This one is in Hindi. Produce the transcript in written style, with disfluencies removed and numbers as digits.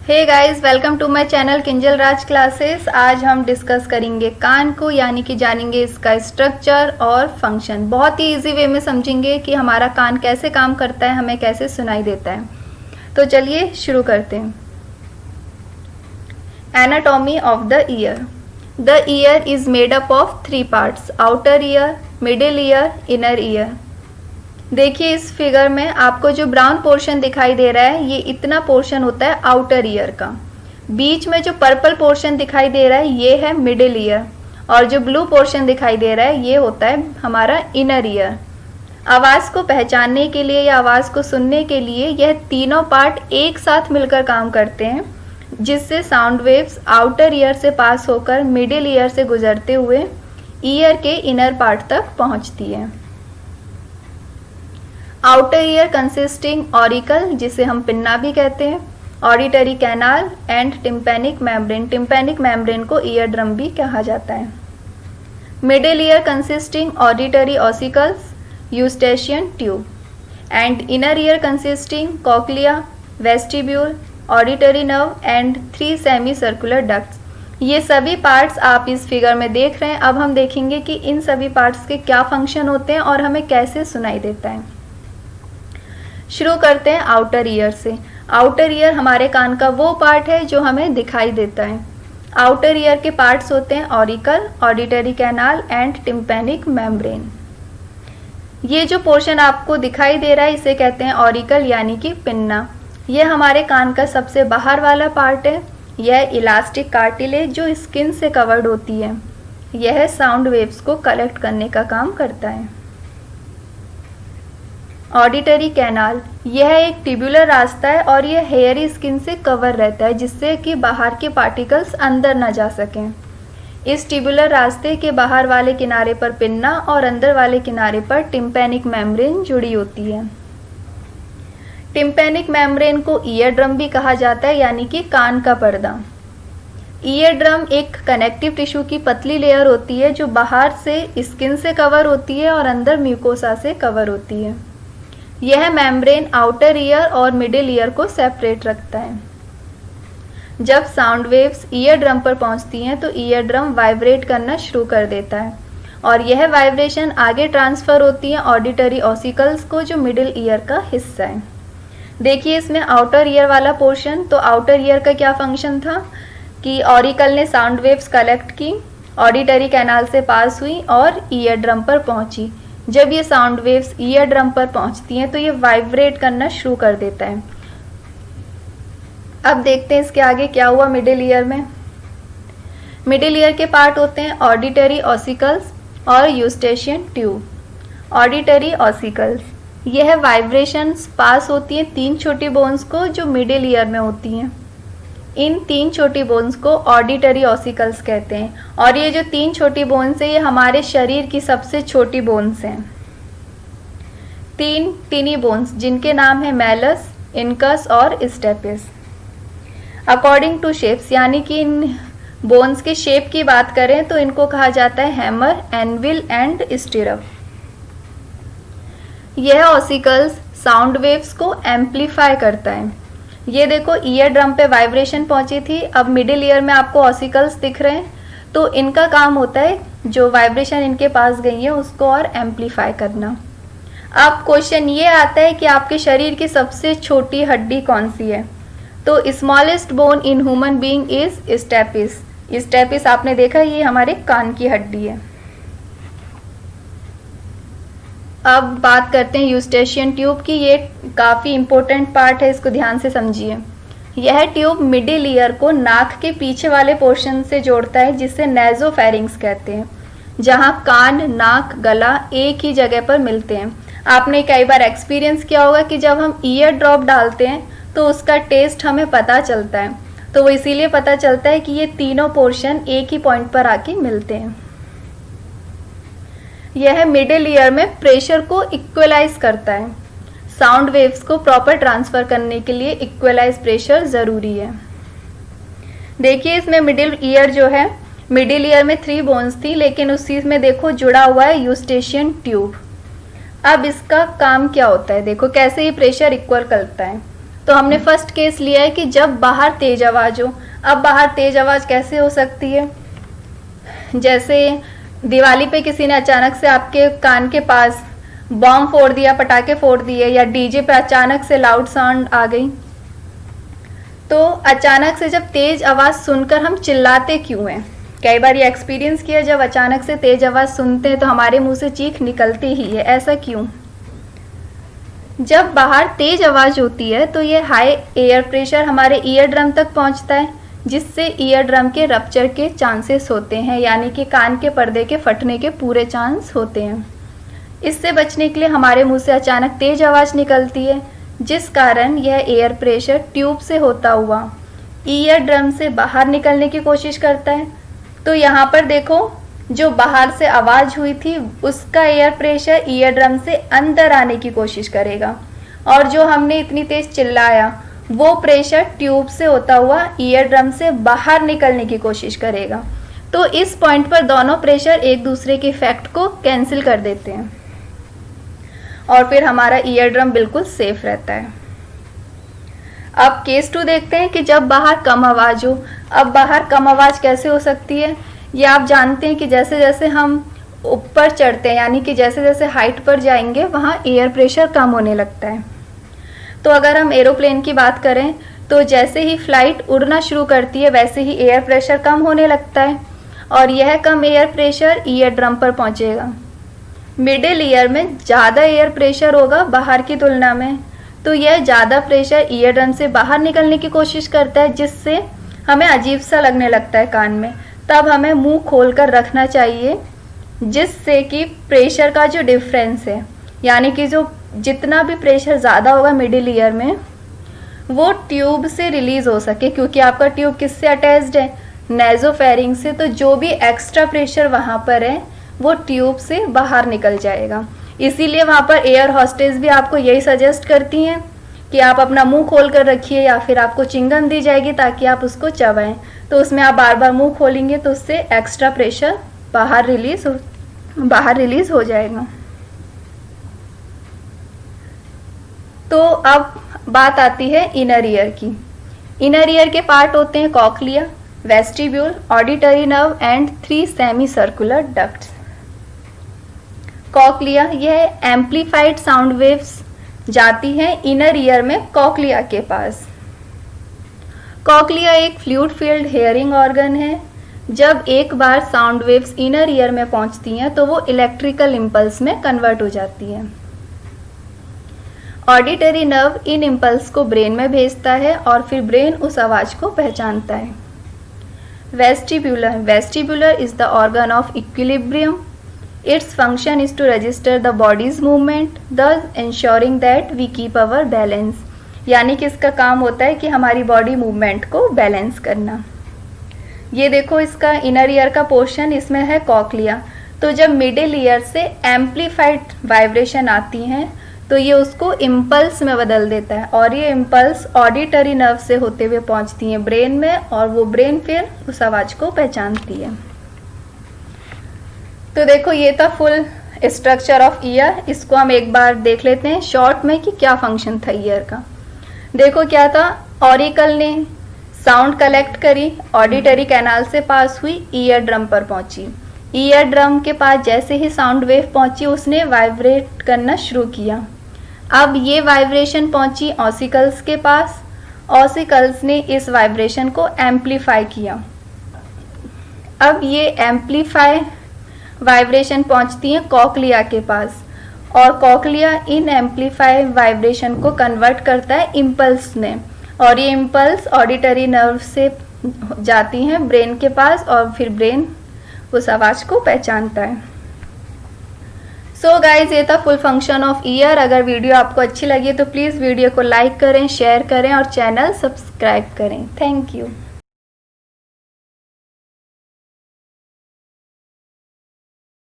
Hey guys, welcome to my channel Kinjal Raj classes. आज हम डिस्कस करेंगे कान को, यानी कि जानेंगे इसका स्ट्रक्चर और फंक्शन। बहुत ही इजी वे में समझेंगे कि हमारा कान कैसे काम करता है, हमें कैसे सुनाई देता है। तो चलिए शुरू करते हैं। Anatomy of the year. The year is made up of 3 parts: outer ear, middle ear, inner ear. देखिए इस फिगर में आपको जो ब्राउन पोर्शन दिखाई दे रहा है, ये इतना पोर्शन होता है आउटर ईयर का। बीच में जो पर्पल पोर्शन दिखाई दे रहा है, ये है मिडिल ईयर, और जो ब्लू पोर्शन दिखाई दे रहा है, ये होता है हमारा इनर ईयर। आवाज़ को पहचानने के लिए या आवाज़ को सुनने के लिए यह तीनों पार्ट एक साथ मिलकर काम करते हैं, जिससे साउंड वेव्स आउटर ईयर से पास होकर मिडिल ईयर से गुजरते हुए ईयर के इनर पार्ट तक पहुंचती है। आउटर ईयर कंसिस्टिंग ऑरिकल, जिसे हम पिन्ना भी कहते हैं, auditory canal and tympanic membrane. Tympanic membrane को ईयर ड्रम भी कहा जाता है। Middle ear consisting auditory ossicles, Eustachian tube, and inner ear consisting cochlea, vestibule, auditory nerve and 3 semi circular ducts. ये सभी पार्ट्स आप इस फिगर में देख रहे हैं। अब हम देखेंगे कि इन सभी पार्ट्स के क्या फंक्शन होते हैं और हमें कैसे सुनाई देता है। शुरू करते हैं आउटर ईयर से। आउटर ईयर हमारे कान का वो पार्ट है जो हमें दिखाई देता है। आउटर ईयर के पार्ट्स होते हैं auricle, auditory canal and tympanic membrane. ये जो पोर्शन आपको दिखाई दे रहा है, इसे कहते हैं ऑरिकल, यानी कि पिन्ना। यह हमारे कान का सबसे बाहर वाला पार्ट है। यह इलास्टिक कार्टिलेज जो स्किन से कवर्ड होती है, यह साउंड वेव्स को कलेक्ट करने का काम करता है। ऑडिटरी कैनाल, यह एक ट्यूबुलर रास्ता है और यह हेयरी स्किन से कवर रहता है, जिससे कि बाहर के पार्टिकल्स अंदर न जा सकें। इस ट्यूबुलर रास्ते के बाहर वाले किनारे पर पिन्ना और अंदर वाले किनारे पर टिम्पैनिक मेम्ब्रेन जुड़ी होती है। टिम्पैनिक मेम्ब्रेन को ईयर ड्रम भी कहा जाता है, यानी कि कान का पर्दा। ईयर ड्रम एक कनेक्टिव टिश्यू की पतली लेयर होती है जो बाहर से स्किन से कवर होती है और अंदर म्यूकोसा से कवर होती है। यह मेम्ब्रेन आउटर ईयर और मिडिल ईयर को सेपरेट रखता है। जब साउंड वेव्स ईयर ड्रम पर पहुंचती हैं तो ईयर ड्रम वाइब्रेट करना शुरू कर देता है और यह वाइब्रेशन आगे ट्रांसफ़र होती है ऑडिटरी ऑसिकल्स को, जो मिडिल ईयर का हिस्सा है। देखिए इसमें आउटर ईयर वाला पोर्शन, तो आउटर ईयर का क्या फंक्शन था कि ऑरिकल ने साउंड वेव्स कलेक्ट की, ऑडिटरी कैनाल से पास हुई और ईयर ड्रम पर पहुंची। जब ये साउंड वेव्स ईयर ड्रम पर पहुंचती हैं तो ये वाइब्रेट करना शुरू कर देता है। अब देखते हैं इसके आगे क्या हुआ मिडिल ईयर में। मिडिल ईयर के पार्ट होते हैं ऑडिटरी ऑसिकल्स और यूस्टेशियन ट्यूब। ऑडिटरी ऑसिकल्स, यह वाइब्रेशंस पास होती हैं 3 छोटी बोन्स को जो मिडिल ईयर में होती हैं। इन 3 छोटी बोन्स को ऑडिटरी ऑसिकल्स कहते हैं, और ये जो 3 छोटी बोन्स हैं, ये हमारे शरीर की सबसे छोटी बोन्स हैं। 3 टिनी बोन्स जिनके नाम है मैलस, इनकस और स्टेपिस। अकॉर्डिंग टू शेप्स, यानी कि इन बोन्स के शेप की बात करें तो इनको कहा जाता है हैमर, एनविल एंड स्टिरअप। यह ऑसिकल्स साउंड वेव्स को एम्पलीफाई करता है। ये देखो ईयर ड्रम पे वाइब्रेशन पहुंची थी, अब मिडिल ईयर में आपको ऑसिकल्स दिख रहे हैं, तो इनका काम होता है जो वाइब्रेशन इनके पास गई है उसको और एम्पलीफाई करना। अब क्वेश्चन ये आता है कि आपके शरीर की सबसे छोटी हड्डी कौन सी है, तो smallest bone in human being is stapes. Stapes आपने देखा, ये हमारे कान की हड्डी है। अब बात करते हैं यूस्टेशियन ट्यूब की। ये काफ़ी इंपॉर्टेंट पार्ट है, इसको ध्यान से समझिए। यह ट्यूब मिडिल ईयर को नाक के पीछे वाले पोर्शन से जोड़ता है, जिसे नेज़ोफेरिंग्स कहते हैं, जहां कान, नाक, गला एक ही जगह पर मिलते हैं। आपने कई बार एक्सपीरियंस किया होगा कि जब हम ईयर ड्रॉप डालते हैं तो उसका टेस्ट हमें पता चलता है, तो वो इसीलिए पता चलता है कि ये तीनों पोर्शन एक ही पॉइंट पर आके मिलते हैं। यह मिडिल ईयर में प्रेशर को इक्वलाइज करता है। साउंड वेव्स को प्रॉपर ट्रांसफर करने के लिए इक्वलाइज प्रेशर जरूरी है। देखिए इसमें मिडिल ईयर जो है, मिडिल ईयर में 3 बोन्स थी, लेकिन उस चीज में देखो जुड़ा हुआ है यूस्टेशियन ट्यूब। अब इसका काम क्या होता है, देखो कैसे ये प्रेशर इक्वल करता है। तो हमने फर्स्ट केस लिया है कि जब बाहर तेज आवाज़ हो। अब बाहर तेज आवाज़ कैसे हो सकती है? जैसे दिवाली पे किसी ने अचानक से आपके कान के पास बॉम्ब फोड़ दिया, पटाखे फोड़ दिए, या डीजे पे अचानक से लाउड साउंड आ गई। तो अचानक से जब तेज आवाज़ सुनकर हम चिल्लाते क्यों हैं? कई बार ये एक्सपीरियंस किया, जब अचानक से तेज आवाज़ सुनते हैं तो हमारे मुंह से चीख निकलती ही है। ऐसा क्यों? जब बाहर तेज आवाज़ होती है तो ये हाई एयर प्रेशर हमारे ईयर ड्रम तक पहुंचता है, जिससे ईयर ड्रम के रप्चर के चांसेस होते हैं, यानी कि कान के पर्दे के फटने के पूरे चांस होते हैं। इससे बचने के लिए हमारे मुंह से अचानक तेज आवाज़ निकलती है, जिस कारण यह एयर प्रेशर ट्यूब से होता हुआ ईयर ड्रम से बाहर निकलने की कोशिश करता है। तो यहाँ पर देखो, जो बाहर से आवाज़ हुई थी उसका एयर प्रेशर ईयर ड्रम से अंदर आने की कोशिश करेगा, और जो हमने इतनी तेज चिल्लाया वो प्रेशर ट्यूब से होता हुआ ईयर ड्रम से बाहर निकलने की कोशिश करेगा। तो इस पॉइंट पर दोनों प्रेशर एक दूसरे के इफेक्ट को कैंसिल कर देते हैं और फिर हमारा ईयर ड्रम बिल्कुल सेफ रहता है। अब केस 2 देखते हैं कि जब बाहर कम आवाज़ हो। अब बाहर कम आवाज़ कैसे हो सकती है? ये आप जानते हैं कि जैसे जैसे हम ऊपर चढ़ते हैं, यानी कि जैसे जैसे हाइट पर जाएंगे वहाँ एयर प्रेशर कम होने लगता है। तो अगर हम एरोप्लेन की बात करें तो जैसे ही फ्लाइट उड़ना शुरू करती है वैसे ही एयर प्रेशर कम होने लगता है, और यह कम एयर प्रेशर ईयर ड्रम पर पहुँचेगा। मिडिल ईयर में ज़्यादा एयर प्रेशर होगा बाहर की तुलना में, तो यह ज़्यादा प्रेशर ईयर ड्रम से बाहर निकलने की कोशिश करता है, जिससे हमें अजीब सा लगने लगता है कान में। तब हमें मुंह खोलकर रखना चाहिए, जिससे कि प्रेशर का जो डिफरेंस है, यानी कि जो जितना भी प्रेशर ज़्यादा होगा मिडिल ईयर में, वो ट्यूब से रिलीज़ हो सके, क्योंकि आपका ट्यूब किससे अटैच्ड है? नेज़ोफेरिंग से। तो जो भी एक्स्ट्रा प्रेशर वहाँ पर है वो ट्यूब से बाहर निकल जाएगा। इसीलिए वहाँ पर एयर हॉस्टेस भी आपको यही सजेस्ट करती हैं कि आप अपना मुंह खोल कर रखिए, या फिर आपको चिंगम दी जाएगी ताकि आप उसको चबाएं। तो उसमें आप बार बार मुंह खोलेंगे तो उससे एक्स्ट्रा प्रेशर बाहर रिलीज हो जाएगा। तो अब बात आती है इनर ईयर की। इनर ईयर के पार्ट होते हैं cochlea, vestibule, auditory nerve and 3 semi circular ducts. Cochlea, यह एम्प्लीफाइड साउंड वेव्स जाती हैं इनर ईयर में कॉक्लिया के पास। कॉक्लिया एक फ्लूइड फील्ड हेयरिंग ऑर्गन है। जब एक बार साउंड वेव्स इनर ईयर में पहुंचती हैं तो वो इलेक्ट्रिकल इम्पल्स में कन्वर्ट हो जाती हैं। ऑडिटरी नर्व इन इम्पल्स को ब्रेन में भेजता है और फिर ब्रेन उस आवाज़ को पहचानता है। Vestibular is the organ of equilibrium. Its function is to register the body's movement, thus ensuring that we keep our balance। यानी कि इसका काम होता है कि हमारी बॉडी मूवमेंट को बैलेंस करना। ये देखो, इसका इनर ईयर का पोर्शन, इसमें है कॉक्लिया। तो जब मिडिल ईयर से एम्प्लीफाइड वाइब्रेशन आती हैं तो ये उसको इम्पल्स में बदल देता है, और ये इम्पल्स ऑडिटरी नर्व से होते हुए पहुंचती हैं ब्रेन में, और वो ब्रेन फिर उस आवाज़ को पहचानती है। तो देखो, ये था फुल स्ट्रक्चर ऑफ ईयर। इसको हम एक बार देख लेते हैं शॉर्ट में कि क्या फंक्शन था ईयर का। देखो क्या था, ऑरिकल ने साउंड कलेक्ट करी, ऑडिटरी कैनाल से पास हुई, ईयर ड्रम पर पहुंची। ईयर ड्रम के पास जैसे ही साउंड वेव पहुंची उसने वाइब्रेट करना शुरू किया। अब ये वाइब्रेशन पहुंची ऑसिकल्स के पास। ऑसिकल्स ने इस वाइब्रेशन को एम्प्लीफाई किया। अब ये एम्प्लीफाई वाइब्रेशन पहुंचती है कॉक्लिया के पास, और कॉक्लिया इन एम्प्लीफाई वाइब्रेशन को कन्वर्ट करता है इम्पल्स में, और ये इम्पल्स ऑडिटरी नर्व से जाती हैं ब्रेन के पास, और फिर ब्रेन उस आवाज़ को पहचानता है। सो गाइज, ये था फुल फंक्शन ऑफ ईयर। अगर वीडियो आपको अच्छी लगी तो प्लीज़ वीडियो को लाइक करें, शेयर करें और चैनल सब्सक्राइब करें। Thank you.